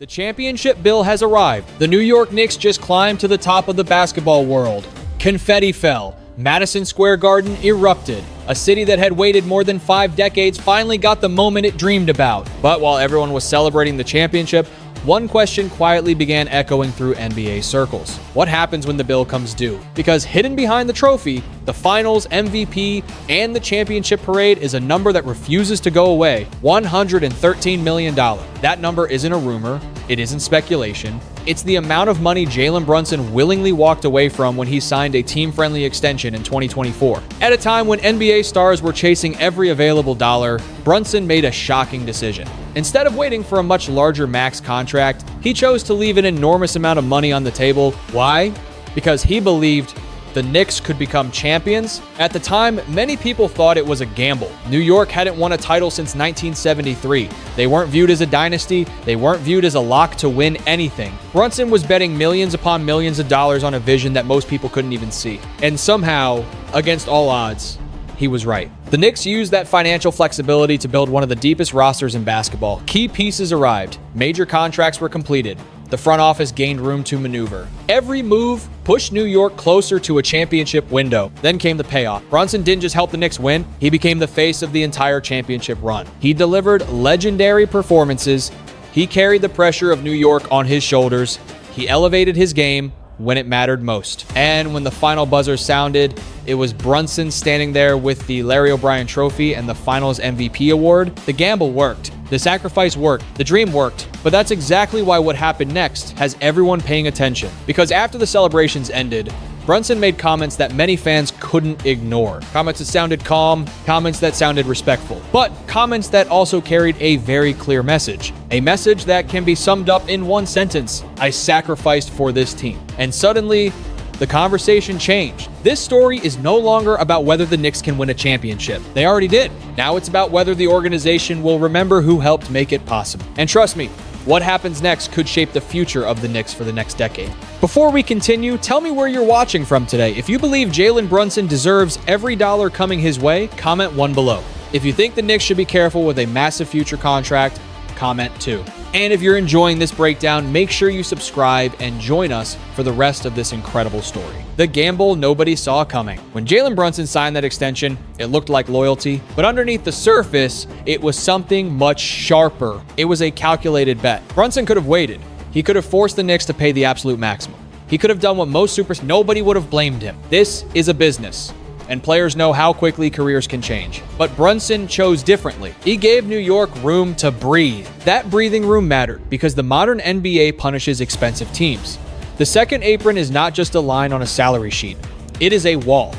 The championship bill has arrived. The New York Knicks just climbed to the top of the basketball world. Confetti fell. Madison Square Garden erupted. A city that had waited more than 5 decades finally got the moment it dreamed about. But while everyone was celebrating the championship, one question quietly began echoing through NBA circles. What happens when the bill comes due? Because hidden behind the trophy, the finals, MVP, and the championship parade is a number that refuses to go away. $113 million. That number isn't a rumor. It isn't speculation. It's the amount of money Jalen Brunson willingly walked away from when he signed a team-friendly extension in 2024. At a time when NBA stars were chasing every available dollar, Brunson made a shocking decision. Instead of waiting for a much larger max contract, he chose to leave an enormous amount of money on the table. Why? Because he believed the Knicks could become champions. At the time, many people thought it was a gamble. New York hadn't won a title since 1973. They weren't viewed as a dynasty. They weren't viewed as a lock to win anything. Brunson was betting millions upon millions of dollars on a vision that most people couldn't even see. And somehow, against all odds, he was right. The Knicks used that financial flexibility to build one of the deepest rosters in basketball. Key pieces arrived. Major contracts were completed. The front office gained room to maneuver. Every move pushed New York closer to a championship window. Then came the payoff. Brunson didn't just help the Knicks win, he became the face of the entire championship run. He delivered legendary performances. He carried the pressure of New York on his shoulders. He elevated his game when it mattered most. And when the final buzzer sounded, it was Brunson standing there with the Larry O'Brien Trophy and the Finals MVP award. The gamble worked. The sacrifice worked. The dream worked. But that's exactly why what happened next has everyone paying attention. Because after the celebrations ended, Brunson made comments that many fans couldn't ignore. Comments that sounded calm, comments that sounded respectful, but comments that also carried a very clear message. A message that can be summed up in one sentence: I sacrificed for this team. And suddenly, the conversation changed. This story is no longer about whether the Knicks can win a championship. They already did. Now it's about whether the organization will remember who helped make it possible. And trust me, what happens next could shape the future of the Knicks for the next decade. Before we continue, tell me where you're watching from today. If you believe Jalen Brunson deserves every dollar coming his way, comment 1 below. If you think the Knicks should be careful with a massive future contract, comment 2. And if you're enjoying this breakdown, make sure you subscribe and join us for the rest of this incredible story. The gamble nobody saw coming. When Jalen Brunson signed that extension, it looked like loyalty, but underneath the surface, it was something much sharper. It was a calculated bet. Brunson could have waited. He could have forced the Knicks to pay the absolute maximum. He could have done what most superstars, nobody would have blamed him. This is a business, and players know how quickly careers can change. But Brunson chose differently. He gave New York room to breathe. That breathing room mattered because the modern NBA punishes expensive teams. The second apron is not just a line on a salary sheet. It is a wall.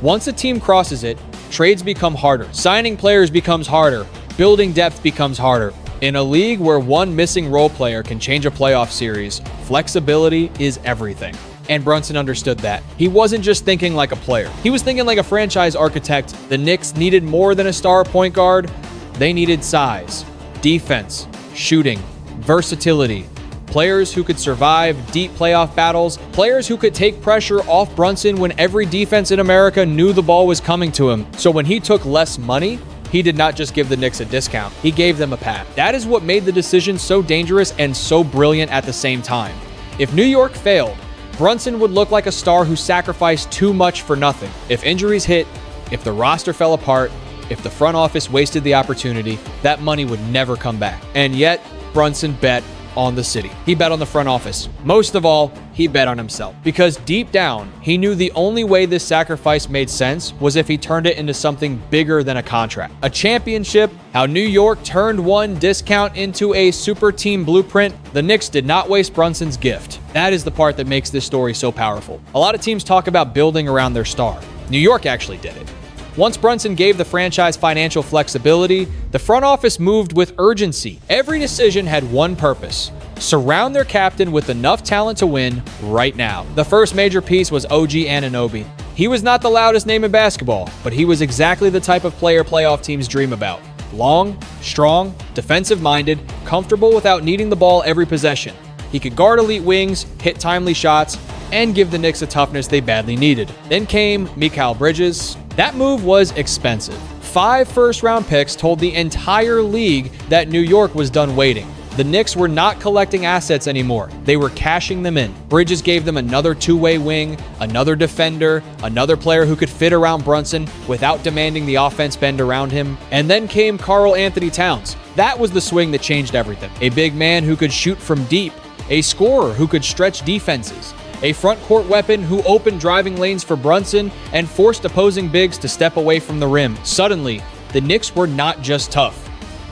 Once a team crosses it, trades become harder. Signing players becomes harder. Building depth becomes harder. In a league where one missing role player can change a playoff series, flexibility is everything. And Brunson understood that. He wasn't just thinking like a player. He was thinking like a franchise architect. The Knicks needed more than a star point guard. They needed size, defense, shooting, versatility, players who could survive deep playoff battles, players who could take pressure off Brunson when every defense in America knew the ball was coming to him. So when he took less money, he did not just give the Knicks a discount. He gave them a pass. That is what made the decision so dangerous and so brilliant at the same time. If New York failed, Brunson would look like a star who sacrificed too much for nothing. If injuries hit, if the roster fell apart, if the front office wasted the opportunity, that money would never come back. And yet, Brunson bet on the city. He bet on the front office. Most of all, he bet on himself. Because deep down, he knew the only way this sacrifice made sense was if he turned it into something bigger than a contract. A championship, how New York turned one discount into a super team blueprint. The Knicks did not waste Brunson's gift. That is the part that makes this story so powerful. A lot of teams talk about building around their star. New York actually did it. Once Brunson gave the franchise financial flexibility, the front office moved with urgency. Every decision had one purpose: surround their captain with enough talent to win right now. The first major piece was OG Anunoby. He was not the loudest name in basketball, but he was exactly the type of player playoff teams dream about. Long, strong, defensive-minded, comfortable without needing the ball every possession. He could guard elite wings, hit timely shots, and give the Knicks a toughness they badly needed. Then came Mikal Bridges. That move was expensive. 5 first-round picks told the entire league that New York was done waiting. The Knicks were not collecting assets anymore. They were cashing them in. Bridges gave them another two-way wing, another defender, another player who could fit around Brunson without demanding the offense bend around him. And then came Karl Anthony Towns. That was the swing that changed everything. A big man who could shoot from deep, a scorer who could stretch defenses, a front court weapon who opened driving lanes for Brunson and forced opposing bigs to step away from the rim. Suddenly, the Knicks were not just tough.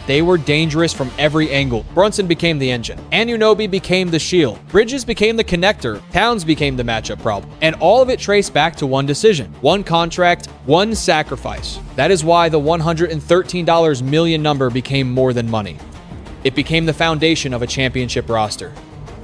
They were dangerous from every angle. Brunson became the engine. Anunoby became the shield. Bridges became the connector. Towns became the matchup problem. And all of it traced back to one decision, one contract, one sacrifice. That is why the $113 million number became more than money. It became the foundation of a championship roster.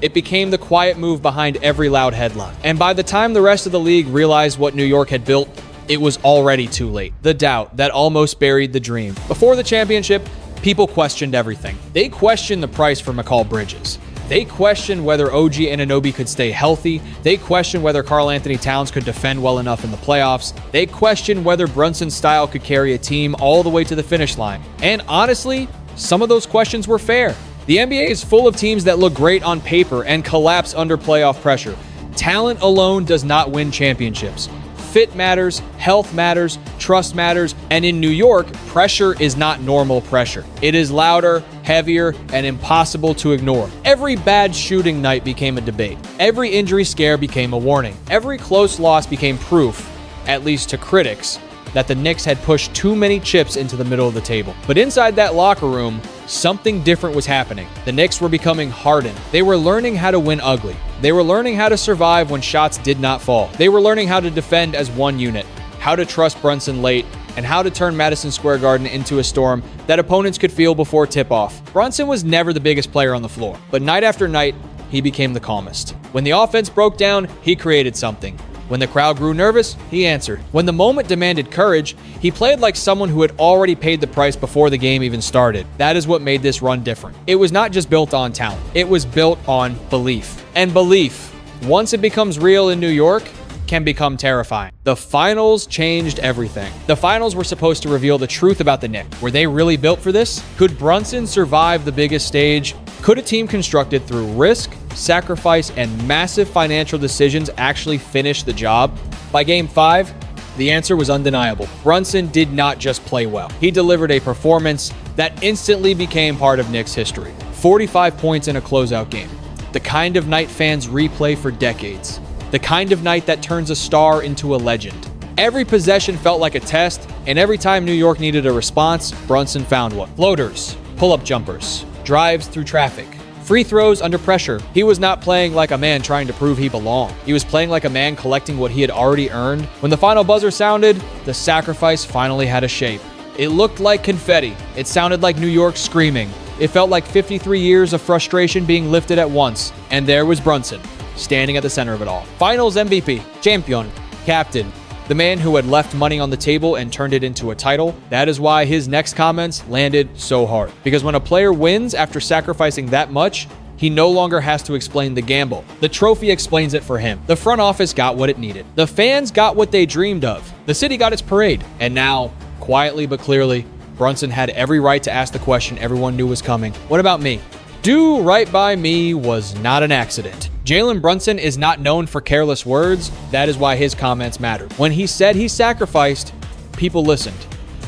It became the quiet move behind every loud headline. And by the time the rest of the league realized what New York had built, it was already too late. The doubt that almost buried the dream. Before the championship, people questioned everything. They questioned the price for Mikal Bridges. They questioned whether OG Anunoby could stay healthy. They questioned whether Karl Anthony Towns could defend well enough in the playoffs. They questioned whether Brunson's style could carry a team all the way to the finish line. And honestly, some of those questions were fair. The NBA is full of teams that look great on paper and collapse under playoff pressure. Talent alone does not win championships. Fit matters, health matters, trust matters, and in New York, pressure is not normal pressure. It is louder, heavier, and impossible to ignore. Every bad shooting night became a debate. Every injury scare became a warning. Every close loss became proof, at least to critics, that the Knicks had pushed too many chips into the middle of the table. But inside that locker room, something different was happening. The Knicks were becoming hardened. They were learning how to win ugly. They were learning how to survive when shots did not fall. They were learning how to defend as one unit, how to trust Brunson late, and how to turn Madison Square Garden into a storm that opponents could feel before tip-off. Brunson was never the biggest player on the floor, but night after night, he became the calmest. When the offense broke down, he created something. When the crowd grew nervous, he answered. When the moment demanded courage, he played like someone who had already paid the price before the game even started. That is what made this run different. It was not just built on talent. It was built on belief. And belief, once it becomes real in New York, can become terrifying. The finals changed everything. The finals were supposed to reveal the truth about the Knicks. Were they really built for this? Could Brunson survive the biggest stage? Could a team constructed through risk, sacrifice, and massive financial decisions actually finish the job? By Game 5, the answer was undeniable. Brunson did not just play well. He delivered a performance that instantly became part of Knicks history. 45 points in a closeout game. The kind of night fans replay for decades. The kind of night that turns a star into a legend. Every possession felt like a test, and every time New York needed a response, Brunson found one. Floaters, pull-up jumpers, drives through traffic, free throws under pressure. He was not playing like a man trying to prove he belonged. He was playing like a man collecting what he had already earned. When the final buzzer sounded, the sacrifice finally had a shape. It looked like confetti. It sounded like New York screaming. It felt like 53 years of frustration being lifted at once. And there was Brunson, standing at the center of it all. Finals MVP, champion, captain, the man who had left money on the table and turned it into a title. That is why his next comments landed so hard. Because when a player wins after sacrificing that much, he no longer has to explain the gamble. The trophy explains it for him. The front office got what it needed. The fans got what they dreamed of. The city got its parade. And now, quietly but clearly, Brunson had every right to ask the question everyone knew was coming. What about me? Do right by me was not an accident. Jalen Brunson is not known for careless words. That is why his comments mattered. When he said he sacrificed, people listened.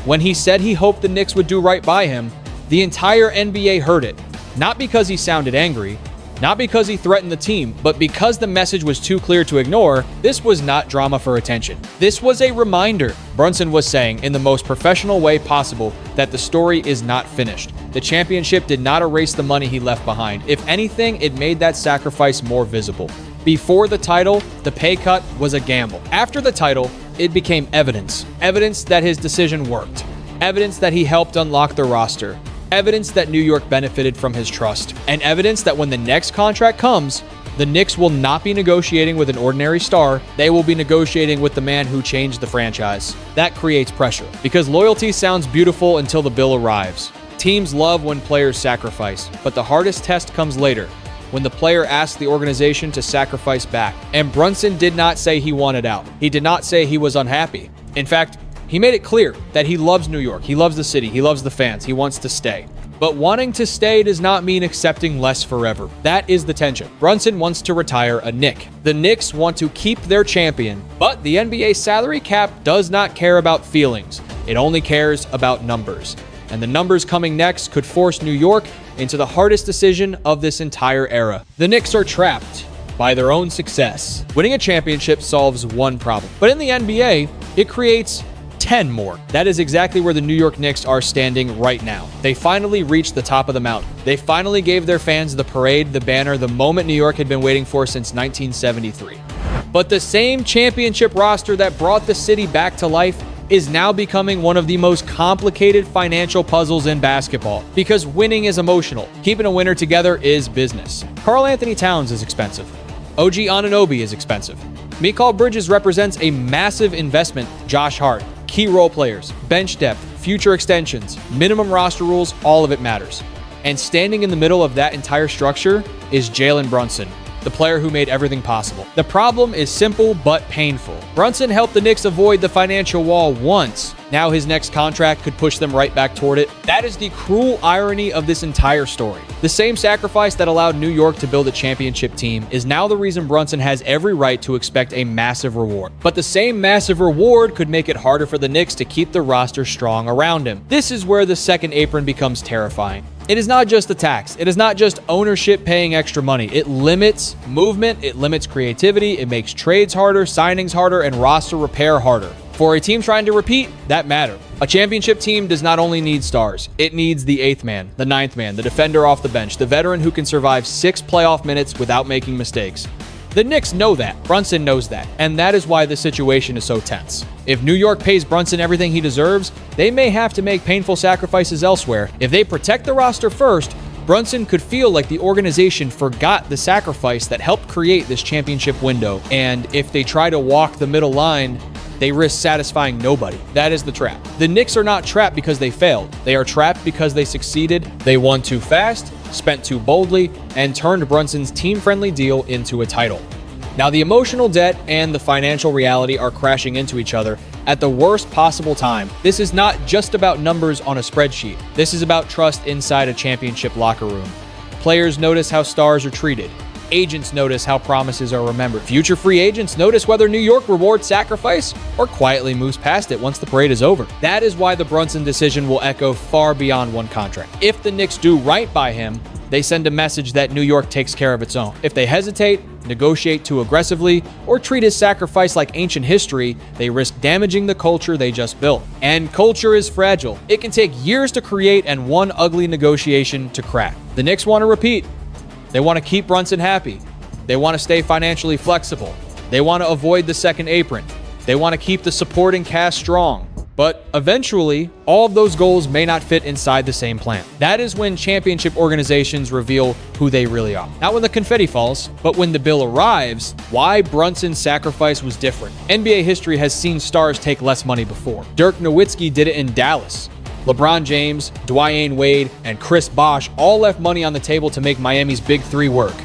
When he said he hoped the Knicks would do right by him, the entire NBA heard it. Not because he sounded angry, not because he threatened the team, but because the message was too clear to ignore. This was not drama for attention. This was a reminder. Brunson was saying in the most professional way possible that the story is not finished. The championship did not erase the money he left behind. If anything, it made that sacrifice more visible. Before the title, the pay cut was a gamble. After the title, it became evidence. Evidence that his decision worked. Evidence that he helped unlock the roster. Evidence that New York benefited from his trust. And evidence that when the next contract comes, the Knicks will not be negotiating with an ordinary star. They will be negotiating with the man who changed the franchise. That creates pressure, because loyalty sounds beautiful until the bill arrives. Teams love when players sacrifice, but the hardest test comes later, when the player asks the organization to sacrifice back. And Brunson did not say he wanted out. He did not say he was unhappy. In fact, he made it clear that he loves New York. He loves the city. He loves the fans. He wants to stay. But wanting to stay does not mean accepting less forever. That is the tension. Brunson wants to retire a Knick. The Knicks want to keep their champion, but the NBA salary cap does not care about feelings. It only cares about numbers. And the numbers coming next could force New York into the hardest decision of this entire era. The Knicks are trapped by their own success. Winning a championship solves one problem, but in the NBA, it creates 10 more. That is exactly where the New York Knicks are standing right now. They finally reached the top of the mountain. They finally gave their fans the parade, the banner, the moment New York had been waiting for since 1973. But the same championship roster that brought the city back to life is now becoming one of the most complicated financial puzzles in basketball, because winning is emotional. Keeping a winner together is business. Karl Anthony Towns is expensive. OG Anunoby is expensive. Mikal Bridges represents a massive investment. Josh Hart, key role players, bench depth, future extensions, minimum roster rules, all of it matters. And standing in the middle of that entire structure is Jalen Brunson, the player who made everything possible. The problem is simple but painful. Brunson helped the Knicks avoid the financial wall once. Now his next contract could push them right back toward it. That is the cruel irony of this entire story. The same sacrifice that allowed New York to build a championship team is now the reason Brunson has every right to expect a massive reward. But the same massive reward could make it harder for the Knicks to keep the roster strong around him. This is where the second apron becomes terrifying. It is not just a tax. It is not just ownership paying extra money. It limits movement, it limits creativity, it makes trades harder, signings harder, and roster repair harder. For a team trying to repeat, that matters. A championship team does not only need stars, it needs the 8th man, the 9th man, the defender off the bench, the veteran who can survive 6 playoff minutes without making mistakes. The Knicks know that. Brunson knows that. And that is why the situation is so tense. If New York pays Brunson everything he deserves, they may have to make painful sacrifices elsewhere. If they protect the roster first, Brunson could feel like the organization forgot the sacrifice that helped create this championship window. And if they try to walk the middle line, they risk satisfying nobody. That is the trap. The Knicks are not trapped because they failed. They are trapped because they succeeded. They won too fast, spent too boldly, and turned Brunson's team-friendly deal into a title. Now, the emotional debt and the financial reality are crashing into each other at the worst possible time. This is not just about numbers on a spreadsheet. This is about trust inside a championship locker room. Players notice how stars are treated. Agents notice how promises are remembered. Future free agents notice whether New York rewards sacrifice or quietly moves past it once the parade is over. That is why the Brunson decision will echo far beyond one contract. If the Knicks do right by him, they send a message that New York takes care of its own. If they hesitate, negotiate too aggressively, or treat his sacrifice like ancient history, they risk damaging the culture they just built. And culture is fragile. It can take years to create and one ugly negotiation to crack. The Knicks want to repeat. They want to keep Brunson happy. They want to stay financially flexible. They want to avoid the second apron. They want to keep the supporting cast strong. But eventually, all of those goals may not fit inside the same plan. That is when championship organizations reveal who they really are. Not when the confetti falls, but when the bill arrives, why Brunson's sacrifice was different. NBA history has seen stars take less money before. Dirk Nowitzki did it in Dallas. LeBron James, Dwyane Wade, and Chris Bosh all left money on the table to make Miami's Big Three work.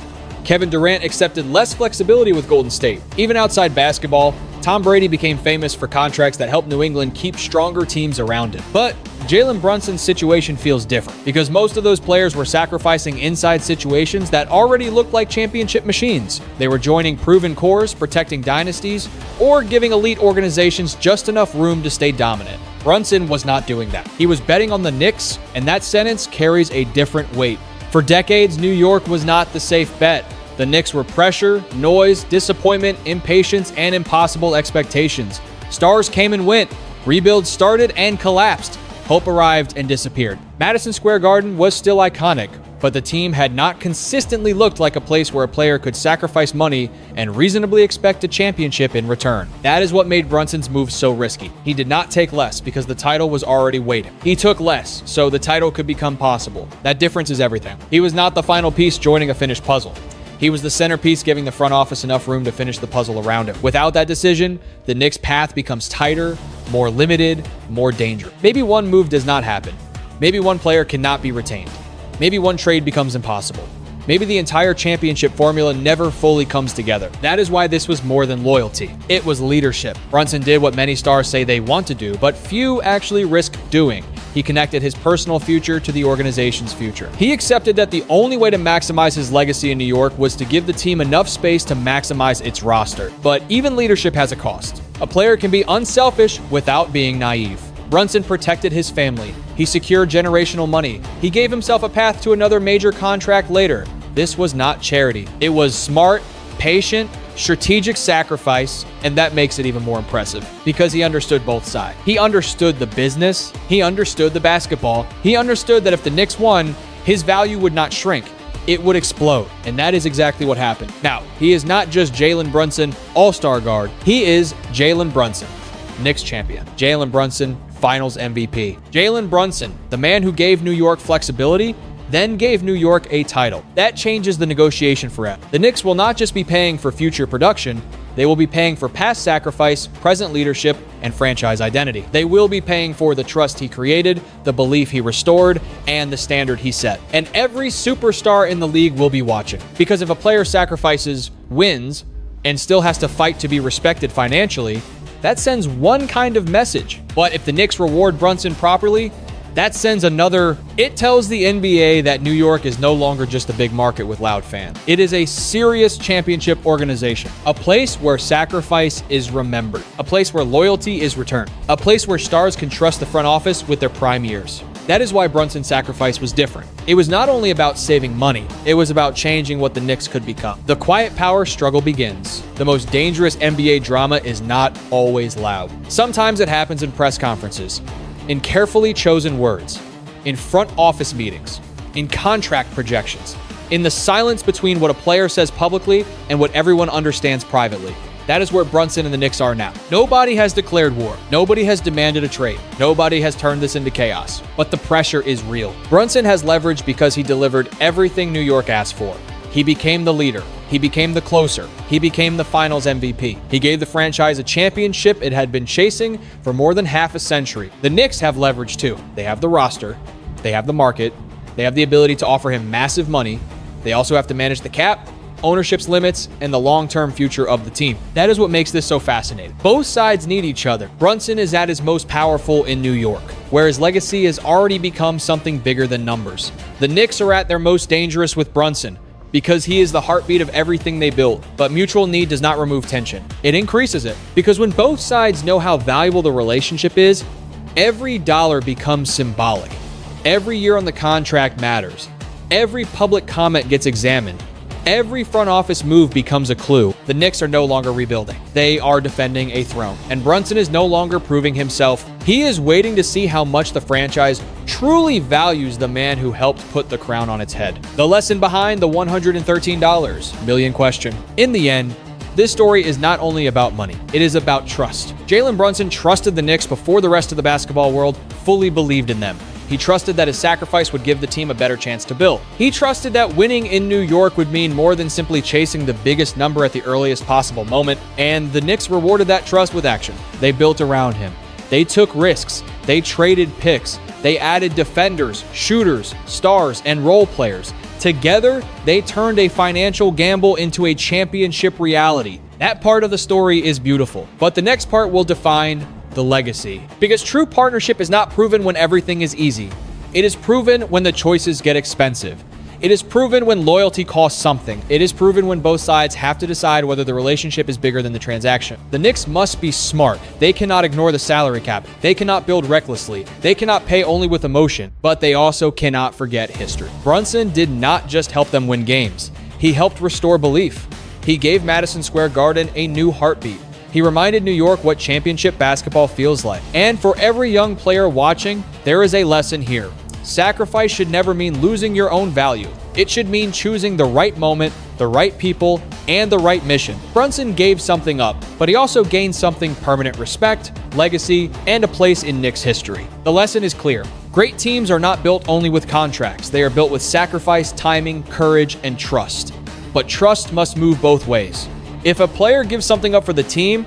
Kevin Durant accepted less flexibility with Golden State. Even outside basketball, Tom Brady became famous for contracts that helped New England keep stronger teams around him. But Jalen Brunson's situation feels different because most of those players were sacrificing inside situations that already looked like championship machines. They were joining proven cores, protecting dynasties, or giving elite organizations just enough room to stay dominant. Brunson was not doing that. He was betting on the Knicks, and that sentence carries a different weight. For decades, New York was not the safe bet. The Knicks were pressure, noise, disappointment, impatience, and impossible expectations. Stars came and went. Rebuilds started and collapsed. Hope arrived and disappeared. Madison Square Garden was still iconic, but the team had not consistently looked like a place where a player could sacrifice money and reasonably expect a championship in return. That is what made Brunson's move so risky. He did not take less because the title was already waiting. He took less so the title could become possible. That difference is everything. He was not the final piece joining a finished puzzle. He was the centerpiece, giving the front office enough room to finish the puzzle around him. Without that decision, the Knicks' path becomes tighter, more limited, more dangerous. Maybe one move does not happen. Maybe one player cannot be retained. Maybe one trade becomes impossible. Maybe the entire championship formula never fully comes together. That is why this was more than loyalty. It was leadership. Brunson did what many stars say they want to do, but few actually risk doing. He connected his personal future to the organization's future. He accepted that the only way to maximize his legacy in New York was to give the team enough space to maximize its roster. But even leadership has a cost. A player can be unselfish without being naive. Brunson protected his family. He secured generational money. He gave himself a path to another major contract later. This was not charity. It was smart, patient, strategic sacrifice, and that makes it even more impressive because he understood both sides. He understood the business. He understood the basketball. He understood that if the Knicks won, his value would not shrink. It would explode. And that is exactly what happened. Now, he is not just Jalen Brunson, all-star guard. He is Jalen Brunson, Knicks champion. Jalen Brunson, Finals MVP. Jalen Brunson, the man who gave New York flexibility, then gave New York a title. That changes the negotiation forever. The Knicks will not just be paying for future production, they will be paying for past sacrifice, present leadership, and franchise identity. They will be paying for the trust he created, the belief he restored, and the standard he set. And every superstar in the league will be watching. Because if a player sacrifices, wins, and still has to fight to be respected financially, that sends one kind of message. But if the Knicks reward Brunson properly, that sends another. It tells the NBA that New York is no longer just a big market with loud fans. It is a serious championship organization, a place where sacrifice is remembered, a place where loyalty is returned, a place where stars can trust the front office with their prime years. That is why Brunson's sacrifice was different. It was not only about saving money, it was about changing what the Knicks could become. The quiet power struggle begins. The most dangerous NBA drama is not always loud. Sometimes it happens in press conferences, in carefully chosen words, in front office meetings, in contract projections, in the silence between what a player says publicly and what everyone understands privately. That is where Brunson and the Knicks are now. Nobody has declared war. Nobody has demanded a trade. Nobody has turned this into chaos. But the pressure is real. Brunson has leverage because he delivered everything New York asked for. He became the leader. He became the closer. He became the Finals MVP. He gave the franchise a championship it had been chasing for more than half a century. The Knicks have leverage too. They have the roster. They have the market. They have the ability to offer him massive money. They also have to manage the cap, ownership's limits, and the long-term future of the team. That is what makes this so fascinating. Both sides need each other. Brunson is at his most powerful in New York, where his legacy has already become something bigger than numbers. The Knicks are at their most dangerous with Brunson, because he is the heartbeat of everything they built. But mutual need does not remove tension. It increases it. Because when both sides know how valuable the relationship is, every dollar becomes symbolic. Every year on the contract matters. Every public comment gets examined. Every front office move becomes a clue. The Knicks are no longer rebuilding. They are defending a throne. And Brunson is no longer proving himself. He is waiting to see how much the franchise truly values the man who helped put the crown on its head. The lesson behind the $113 million question. In the end, this story is not only about money, it is about trust. Jalen Brunson trusted the Knicks before the rest of the basketball world fully believed in them. He trusted that his sacrifice would give the team a better chance to build. He trusted that winning in New York would mean more than simply chasing the biggest number at the earliest possible moment, and the Knicks rewarded that trust with action. They built around him. They took risks. They traded picks. They added defenders, shooters, stars, and role players. Together, they turned a financial gamble into a championship reality. That part of the story is beautiful, but the next part will define the legacy. Because true partnership is not proven when everything is easy. It is proven when the choices get expensive. It is proven when loyalty costs something. It is proven when both sides have to decide whether the relationship is bigger than the transaction. The Knicks must be smart. They cannot ignore the salary cap. They cannot build recklessly. They cannot pay only with emotion, but they also cannot forget history. Brunson did not just help them win games. He helped restore belief. He gave Madison Square Garden a new heartbeat. He reminded New York what championship basketball feels like. And for every young player watching, there is a lesson here. Sacrifice should never mean losing your own value. It should mean choosing the right moment, the right people, and the right mission. Brunson gave something up, but he also gained something: permanent respect, legacy, and a place in Knicks history. The lesson is clear. Great teams are not built only with contracts. They are built with sacrifice, timing, courage, and trust. But trust must move both ways. If a player gives something up for the team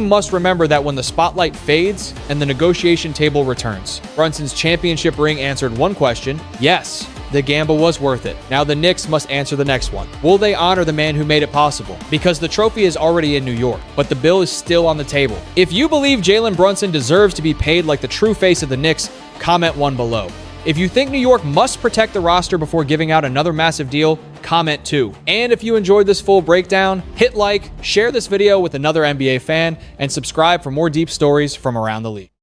must remember that when the spotlight fades and the negotiation table returns. Brunson's championship ring answered one question: yes, The gamble was worth it. Now the Knicks must answer the next one. Will they honor the man who made it possible? Because the trophy is already in New York, but the bill is still on the table. If you believe Jalen Brunson deserves to be paid like the true face of the Knicks, comment 1 below. If you think New York must protect the roster before giving out another massive deal, comment 2. And if you enjoyed this full breakdown, hit like, share this video with another NBA fan, and subscribe for more deep stories from around the league.